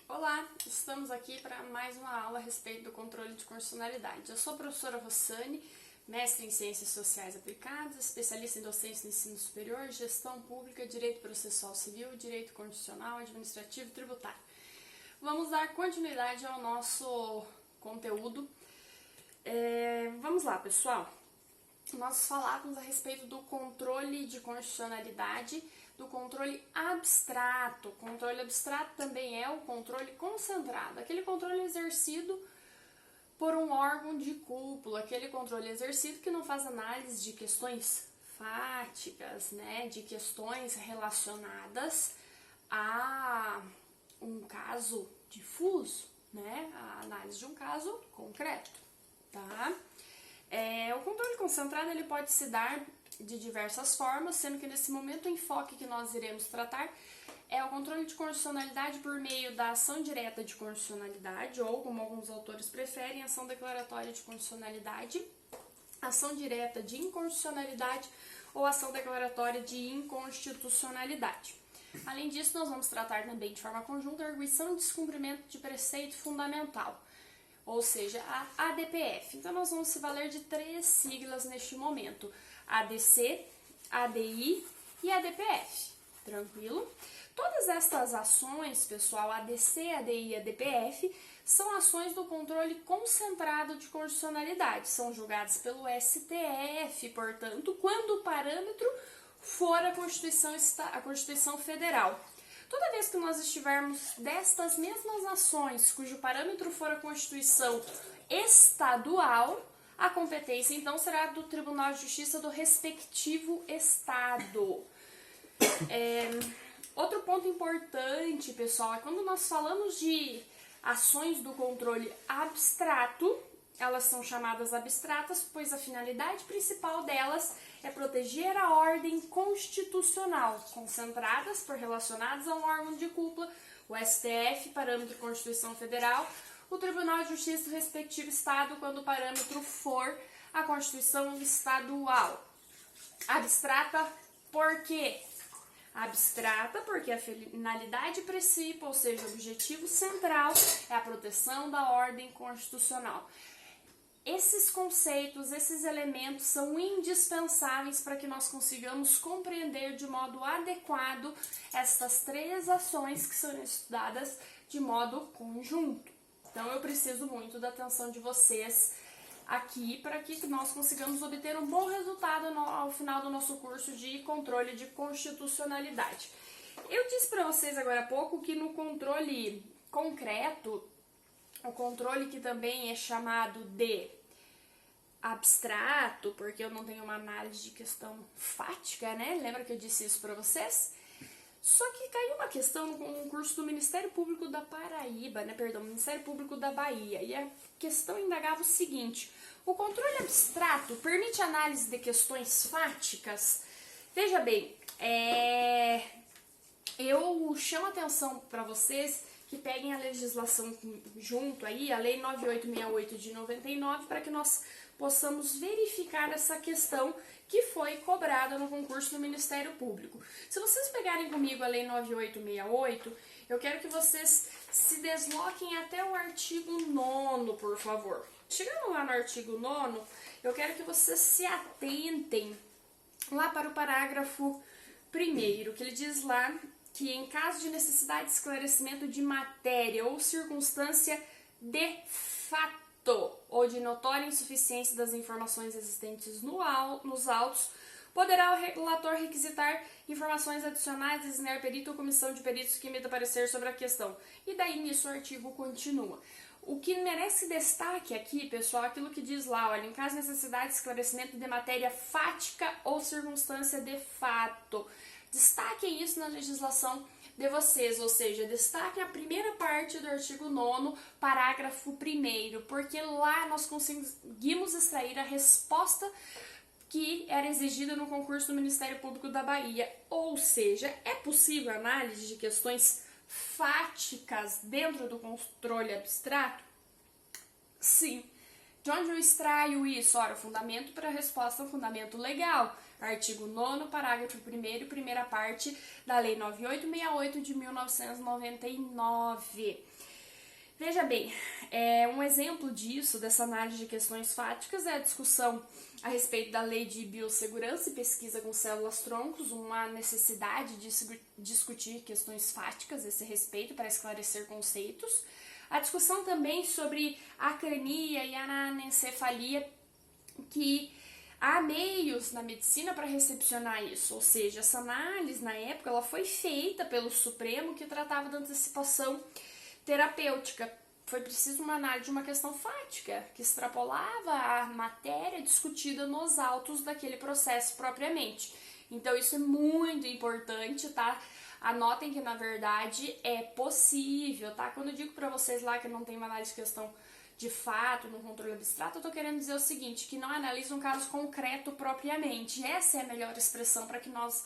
Olá, estamos aqui para mais uma aula a respeito do controle de constitucionalidade. Eu sou a professora Rossane, mestre em Ciências Sociais Aplicadas, especialista em docência no ensino superior, gestão pública, direito processual civil, direito constitucional, administrativo e tributário. Vamos dar continuidade ao nosso conteúdo. Vamos lá, pessoal. Nós falávamos a respeito do controle de constitucionalidade, do controle abstrato. O controle abstrato também é o controle concentrado, aquele controle exercido por um órgão de cúpula, aquele controle exercido que não faz análise de questões fáticas, né, de questões relacionadas a um caso difuso, né, a análise de um caso concreto, tá? O controle concentrado ele pode se dar de diversas formas, sendo que nesse momento o enfoque que nós iremos tratar é o controle de constitucionalidade por meio da ação direta de constitucionalidade, ou, como alguns autores preferem, ação declaratória de constitucionalidade, ação direta de inconstitucionalidade ou ação declaratória de inconstitucionalidade. Além disso, nós vamos tratar também de forma conjunta a arguição e descumprimento de preceito fundamental, ou seja, a ADPF. Então, nós vamos se valer de 3 siglas neste momento: ADC, ADI e ADPF. Tranquilo? Todas estas ações, pessoal, ADC, ADI e ADPF, são ações do controle concentrado de constitucionalidade. São julgadas pelo STF, portanto, quando o parâmetro for a Constituição Federal. Toda vez que nós estivermos destas mesmas ações, cujo parâmetro for a Constituição Estadual, a competência, então, será do Tribunal de Justiça do respectivo Estado. Outro ponto importante, pessoal, é quando nós falamos de ações do controle abstrato, elas são chamadas abstratas, pois a finalidade principal delas é proteger a ordem constitucional, concentradas por relacionadas a um órgão de cúpula, o STF, parâmetro Constituição Federal, o Tribunal de Justiça do respectivo Estado, quando o parâmetro for a Constituição Estadual. Abstrata por quê? Abstrata porque a finalidade principal, ou seja, o objetivo central, é a proteção da ordem constitucional. Esses conceitos, esses elementos são indispensáveis para que nós consigamos compreender de modo adequado estas 3 ações que são estudadas de modo conjunto. Então, eu preciso muito da atenção de vocês aqui para que nós consigamos obter um bom resultado ao final do nosso curso de controle de constitucionalidade. Eu disse para vocês agora há pouco que no controle concreto, o controle que também é chamado de abstrato, porque eu não tenho uma análise de questão fática, né? Lembra que eu disse isso para vocês? Só que caiu uma questão no curso do Ministério Público da Paraíba, Ministério Público da Bahia, e a questão indagava o seguinte: o controle abstrato permite análise de questões fáticas? Veja bem, eu chamo a atenção para vocês que peguem a legislação junto aí, a Lei 9868 de 99, para que nós possamos verificar essa questão que foi cobrada no concurso do Ministério Público. Se vocês pegarem comigo a Lei 9868, eu quero que vocês se desloquem até o artigo 9º, por favor. Chegando lá no artigo 9º, eu quero que vocês se atentem lá para o parágrafo 1º, que ele diz lá que em caso de necessidade de esclarecimento de matéria ou circunstância de fato ou de notória insuficiência das informações existentes nos autos, poderá o relator requisitar informações adicionais, designar perito ou comissão de peritos que emita parecer sobre a questão. E daí nisso o artigo continua. O que merece destaque aqui, pessoal, é aquilo que diz lá, olha, em caso de necessidade de esclarecimento de matéria fática ou circunstância de fato. Destaquem isso na legislação de vocês, ou seja, destaquem a primeira parte do artigo 9º, parágrafo 1º, porque lá nós conseguimos extrair a resposta que era exigida no concurso do Ministério Público da Bahia. Ou seja, é possível análise de questões fáticas dentro do controle abstrato? Sim. De onde eu extraio isso? Ora, o fundamento para a resposta é um fundamento legal. Artigo 9º, parágrafo 1º, primeira parte da Lei 9868 de 1999. Veja bem, um exemplo disso, dessa análise de questões fáticas, é a discussão a respeito da Lei de Biossegurança e Pesquisa com Células-Troncos, uma necessidade de discutir questões fáticas a esse respeito para esclarecer conceitos. A discussão também sobre a acrania e a anencefalia, que há meios na medicina para recepcionar isso, ou seja, essa análise na época ela foi feita pelo Supremo, que tratava da antecipação terapêutica. Foi preciso uma análise de uma questão fática, que extrapolava a matéria discutida nos autos daquele processo propriamente. Então isso é muito importante, tá? Anotem que na verdade é possível, tá? Quando eu digo para vocês lá que não tem uma análise de questão de fato, no controle abstrato, eu tô querendo dizer o seguinte, que não analisa um caso concreto propriamente. Essa é a melhor expressão para que nós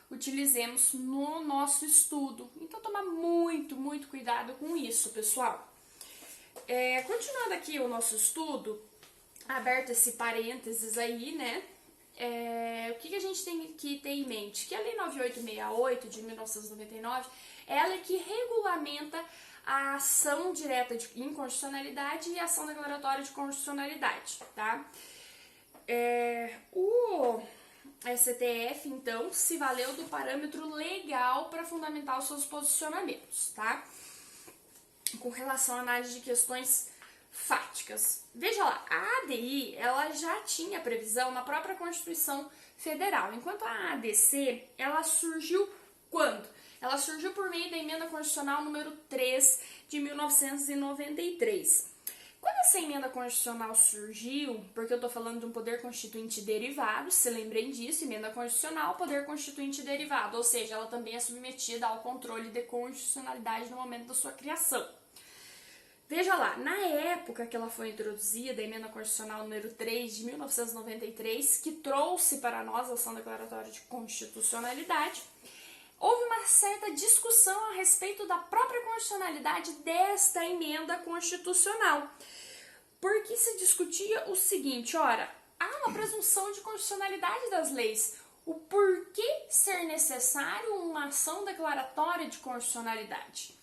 utilizemos no nosso estudo. Então, tomar muito, muito cuidado com isso, pessoal. Continuando aqui o nosso estudo, aberto esse parênteses aí, né? O que a gente tem que ter em mente? Que a Lei 9868 de 1999, ela é que regulamenta a ação direta de inconstitucionalidade e a ação declaratória de constitucionalidade, tá? O STF, então, se valeu do parâmetro legal para fundamentar os seus posicionamentos, tá? Com relação à análise de questões fáticas. Veja lá, a ADI, ela já tinha previsão na própria Constituição Federal, enquanto a ADC, ela surgiu quando? Ela surgiu por meio da Emenda Constitucional número 3 de 1993. Quando essa emenda constitucional surgiu, porque eu estou falando de um poder constituinte derivado, se lembrem disso, emenda constitucional, poder constituinte derivado, ou seja, ela também é submetida ao controle de constitucionalidade no momento da sua criação. Veja lá, na época que ela foi introduzida, a emenda constitucional número 3 de 1993, que trouxe para nós a ação declaratória de constitucionalidade, houve uma certa discussão a respeito da própria constitucionalidade desta emenda constitucional. Porque se discutia o seguinte, ora, há uma presunção de constitucionalidade das leis. O porquê ser necessário uma ação declaratória de constitucionalidade?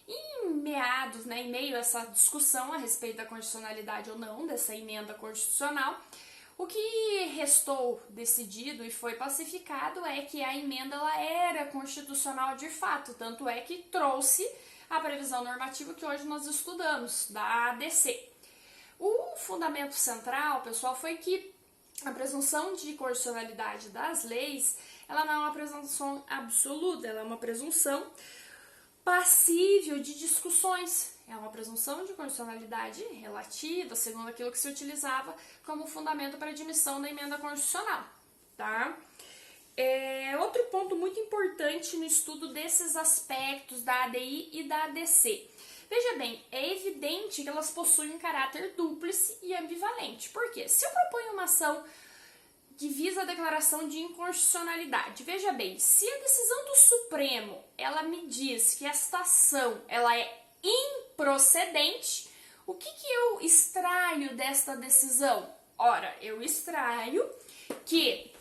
Em meados, em meio a essa discussão a respeito da constitucionalidade ou não dessa emenda constitucional, o que restou decidido e foi pacificado é que a emenda ela era constitucional de fato, tanto é que trouxe a previsão normativa que hoje nós estudamos, da ADC. O fundamento central, pessoal, foi que a presunção de constitucionalidade das leis, ela não é uma presunção absoluta, ela é uma presunção passível de discussões. É uma presunção de constitucionalidade relativa, segundo aquilo que se utilizava como fundamento para admissão da emenda constitucional, tá? Outro ponto muito importante no estudo desses aspectos da ADI e da ADC. Veja bem, é evidente que elas possuem um caráter dúplice e ambivalente. Por quê? Se eu proponho uma ação que visa a declaração de inconstitucionalidade, veja bem, se a decisão do Supremo, ela me diz que esta ação, ela é improcedente, o que eu extraio desta decisão? Ora, eu extraio que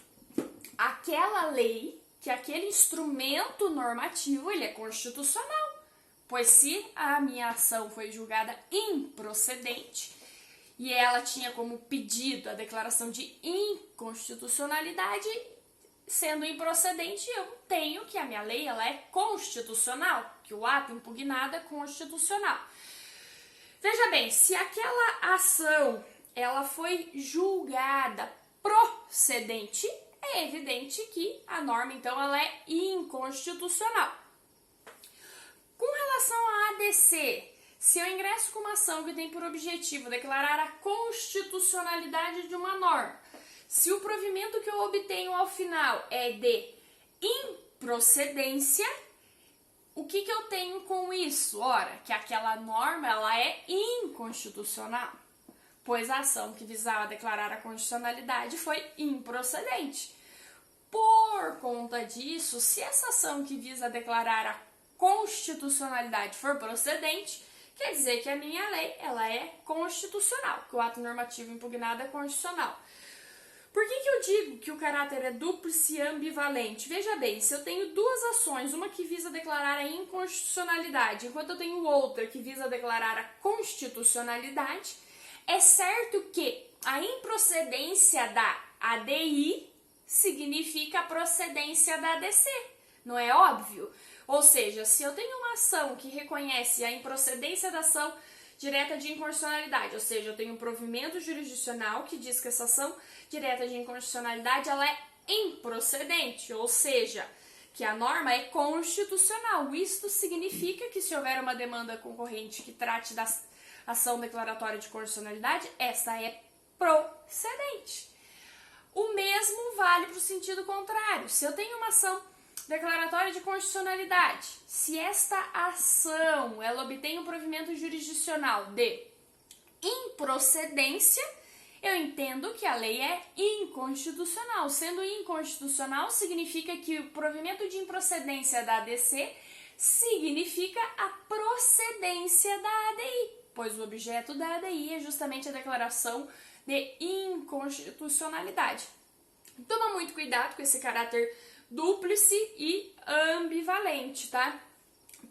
aquela lei, que aquele instrumento normativo, ele é constitucional, pois se a minha ação foi julgada improcedente e ela tinha como pedido a declaração de inconstitucionalidade, sendo improcedente, eu tenho que a minha lei ela é constitucional, que o ato impugnado é constitucional. Veja bem, se aquela ação ela foi julgada procedente, é evidente que a norma, então, ela é inconstitucional. Com relação à ADC, se eu ingresso com uma ação que tem por objetivo declarar a constitucionalidade de uma norma, se o provimento que eu obtenho ao final é de improcedência, o que eu tenho com isso? Ora, que aquela norma ela é inconstitucional, pois a ação que visava declarar a constitucionalidade foi improcedente. Por conta disso, se essa ação que visa declarar a constitucionalidade for procedente, quer dizer que a minha lei ela é constitucional, que o ato normativo impugnado é constitucional. Por que eu digo que o caráter é dúplice e ambivalente? Veja bem, se eu tenho duas ações, uma que visa declarar a inconstitucionalidade, enquanto eu tenho outra que visa declarar a constitucionalidade, é certo que a improcedência da ADI significa a procedência da ADC, não é óbvio? Ou seja, se eu tenho uma ação que reconhece a improcedência da ação direta de inconstitucionalidade, ou seja, eu tenho um provimento jurisdicional que diz que essa ação direta de inconstitucionalidade ela é improcedente, ou seja, que a norma é constitucional. Isto significa que se houver uma demanda concorrente que trate da ação declaratória de constitucionalidade, essa é procedente. O mesmo vale para o sentido contrário. Se eu tenho uma ação declaratória de constitucionalidade, se esta ação ela obtém um provimento jurisdicional de improcedência, eu entendo que a lei é inconstitucional. Sendo inconstitucional, significa que o provimento de improcedência da ADC significa a procedência da ADI, pois o objeto da ADI é justamente a declaração de inconstitucionalidade. Toma muito cuidado com esse caráter dúplice e ambivalente, tá?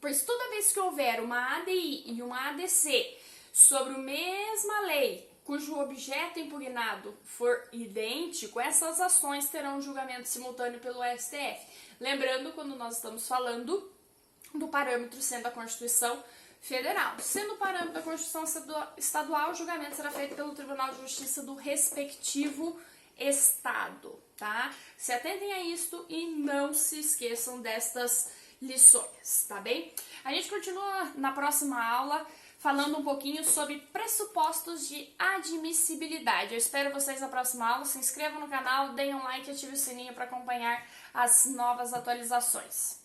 Pois toda vez que houver uma ADI e uma ADC sobre a mesma lei, cujo objeto impugnado for idêntico, essas ações terão um julgamento simultâneo pelo STF. Lembrando, quando nós estamos falando do parâmetro sendo a Constituição Federal. Sendo o parâmetro da Constituição Estadual, o julgamento será feito pelo Tribunal de Justiça do respectivo Estado, tá? Se atentem a isto e não se esqueçam destas lições, tá bem? A gente continua na próxima aula falando um pouquinho sobre pressupostos de admissibilidade. Eu espero vocês na próxima aula. Se inscrevam no canal, deem um like e ative o sininho para acompanhar as novas atualizações.